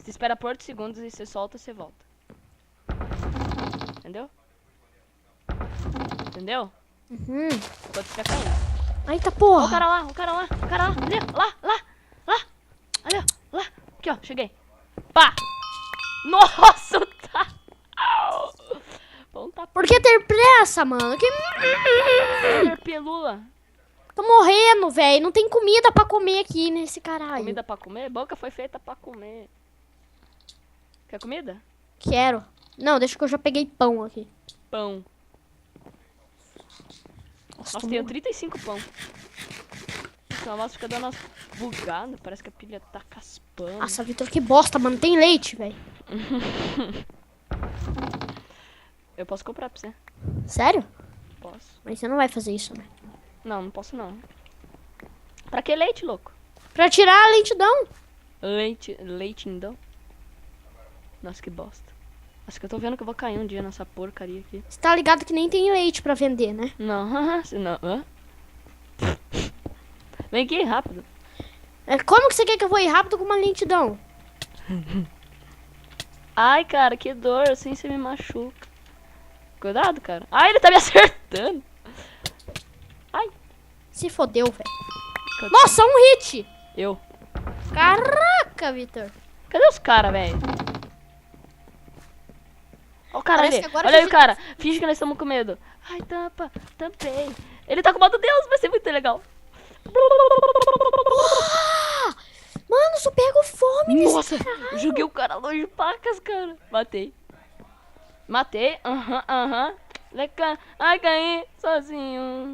Você espera por 8 segundos e você solta e você volta. Entendeu? Entendeu? Uhum. Enquanto você tá caindo. Eita Ó porra. o cara lá, o cara lá, o cara lá, ali, ó, lá. Ali, ó, lá. Aqui, ó, cheguei. Pá! Nossa, tá. Bom, tá. Por que ter pressa, mano? Que... Pelula. Tô morrendo, velho. Não tem comida pra comer aqui nesse caralho. Comida pra comer? Boca foi feita pra comer. Quer comida? Quero. Não, deixa que eu já peguei pão aqui. Pão. Nossa, Nossa, tô tenho morrendo. 35 pão. Nossa, a mouse fica dando umas bugadas. Parece que a pilha tá caspando. Nossa, Vitor, que bosta, mano. Tem leite, velho. Eu posso comprar pra você. Sério? Posso. Mas você não vai fazer isso, né? Não, não posso não. Pra que leite, louco? Pra tirar a lentidão. Leite então. Nossa, que bosta. Acho que eu tô vendo que eu vou cair um dia nessa porcaria aqui. Você tá ligado que nem tem leite pra vender, né? Não, não. Hã? Vem aqui, rápido. Como que você quer que eu vou ir rápido com uma lentidão? Ai, cara, que dor. Assim você me machuca. Cuidado, cara. Ai, ele tá me acertando. Ai. Se fodeu, velho. Cadê? Nossa, um hit. Eu. Caraca, Vitor. Cadê os caras, velho? Ó o cara Parece ali. que agora Olha aí que o cara. Finge que nós estamos com medo. Ai, tampa. Tampei. Ele tá com o modo Deus. Vai ser muito legal. Ah! Mano, só pego fome nesse Nossa, caralho. joguei o cara longe de pacas, cara. Matei. Aham. Leca. Ai, caí sozinho.